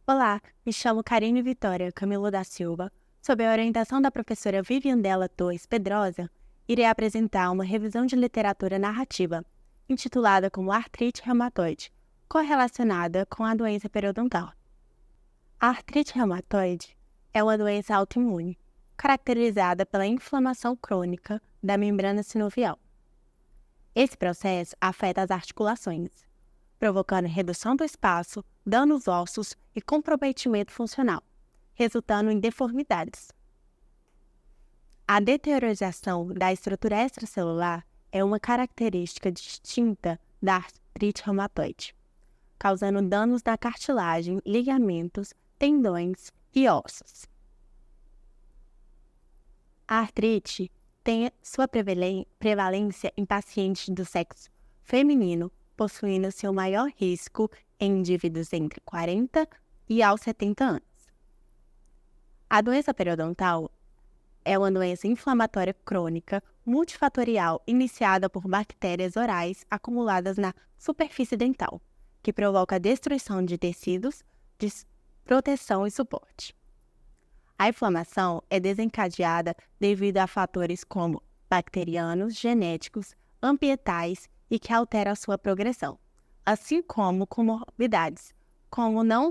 Olá, me chamo Karine Vitória Camilo da Silva. Sob a orientação da professora Viviandela Torres Pedrosa, irei apresentar uma revisão de literatura narrativa, intitulada como Artrite Reumatoide, correlacionada com a doença periodontal. A artrite reumatoide é uma doença autoimune, caracterizada pela inflamação crônica da membrana sinovial. Esse processo afeta as articulações, provocando redução do espaço, danos ossos e comprometimento funcional, resultando em deformidades. A deteriorização da estrutura extracelular é uma característica distinta da artrite reumatoide, causando danos na cartilagem, ligamentos, tendões e ossos. A artrite tem sua prevalência em pacientes do sexo feminino, possuindo seu maior risco em indivíduos entre 40 e aos 70 anos. A doença periodontal é uma doença inflamatória crônica multifatorial iniciada por bactérias orais acumuladas na superfície dental, que provoca a destruição de tecidos de proteção e suporte. A inflamação é desencadeada devido a fatores como bacterianos, genéticos, ambientais e que alteram a sua progressão, assim como comorbidades, como não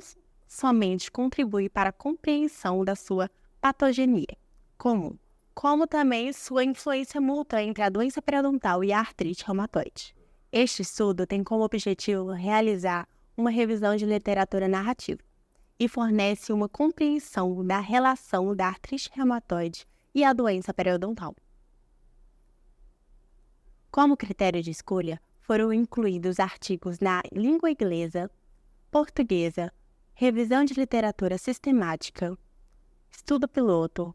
somente contribui para a compreensão da sua patogenia comum, como também sua influência mútua entre a doença periodontal e a artrite reumatoide. Este estudo tem como objetivo realizar uma revisão de literatura narrativa e fornece uma compreensão da relação da artrite reumatoide e a doença periodontal. Como critério de escolha, foram incluídos artigos na língua inglesa, portuguesa, revisão de literatura sistemática, estudo piloto,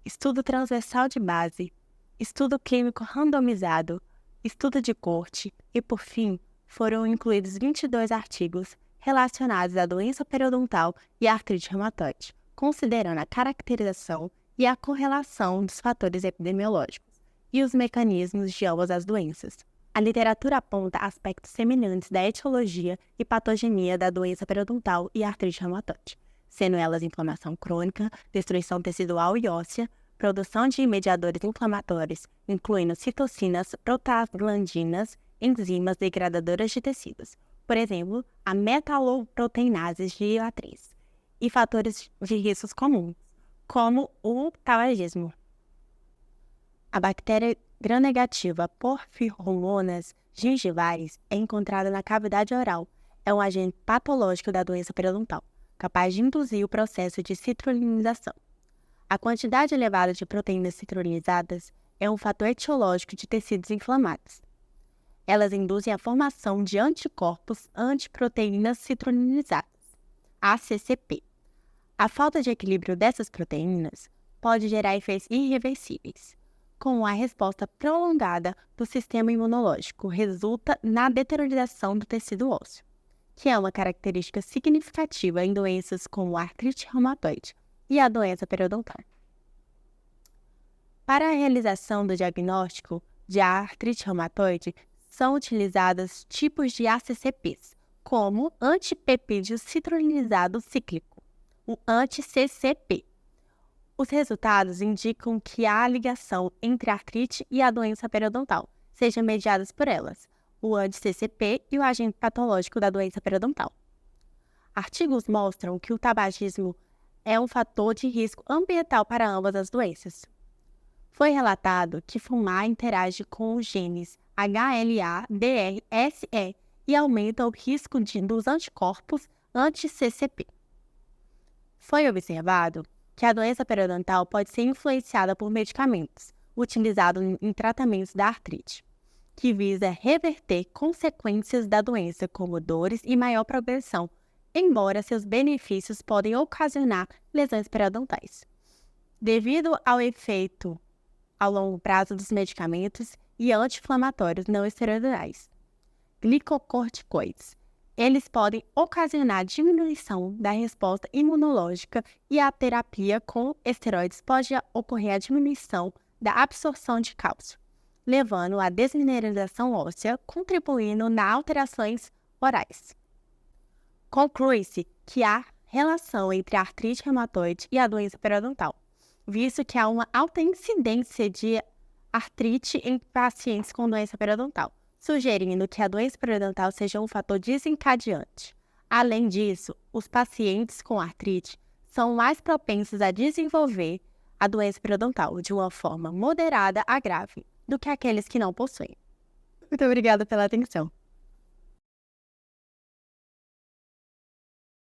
estudo transversal de base, estudo clínico randomizado, estudo de corte e, por fim, foram incluídos 22 artigos relacionados à doença periodontal e à artrite reumatoide, considerando a caracterização e a correlação dos fatores epidemiológicos e os mecanismos de ambas as doenças. A literatura aponta aspectos semelhantes da etiologia e patogenia da doença periodontal e artrite reumatoide, sendo elas inflamação crônica, destruição tecidual e óssea, produção de mediadores inflamatórios, incluindo citocinas, prostaglandinas, enzimas degradadoras de tecidos, por exemplo, a metaloproteinase de atriz, e fatores de riscos comuns, como o tabagismo. A bactéria gram-negativa porfiromonas gingivais é encontrada na cavidade oral. É um agente patológico da doença periodontal, capaz de induzir o processo de citrulinização. A quantidade elevada de proteínas citrulinizadas é um fator etiológico de tecidos inflamados. Elas induzem a formação de anticorpos antiproteínas citrulinizadas, ACCP. A falta de equilíbrio dessas proteínas pode gerar efeitos irreversíveis, como a resposta prolongada do sistema imunológico resulta na deteriorização do tecido ósseo, que é uma característica significativa em doenças como a artrite reumatoide e a doença periodontal. Para a realização do diagnóstico de artrite reumatoide, são utilizados tipos de ACCPs, como antipeptídeo citrulinizado cíclico, o anti-CCP. Os resultados indicam que há ligação entre a artrite e a doença periodontal, sejam mediadas por elas, o anti-CCP e o agente patológico da doença periodontal. Artigos mostram que o tabagismo é um fator de risco ambiental para ambas as doenças. Foi relatado que fumar interage com os genes HLA, DR, SE e aumenta o risco dos anticorpos anti-CCP. Foi observado que a doença periodontal pode ser influenciada por medicamentos utilizados em tratamentos da artrite, que visa reverter consequências da doença como dores e maior progressão, embora seus benefícios podem ocasionar lesões periodontais. Devido ao efeito ao longo prazo dos medicamentos e anti-inflamatórios não esteroidais, glicocorticoides, eles podem ocasionar diminuição da resposta imunológica e a terapia com esteroides pode ocorrer a diminuição da absorção de cálcio, levando à desmineralização óssea, contribuindo nas alterações orais. Conclui-se que a relação entre a artrite reumatoide e a doença periodontal, visto que há uma alta incidência de artrite em pacientes com doença periodontal, sugerindo que a doença periodontal seja um fator desencadeante. Além disso, os pacientes com artrite são mais propensos a desenvolver a doença periodontal de uma forma moderada a grave do que aqueles que não possuem. Muito obrigada pela atenção.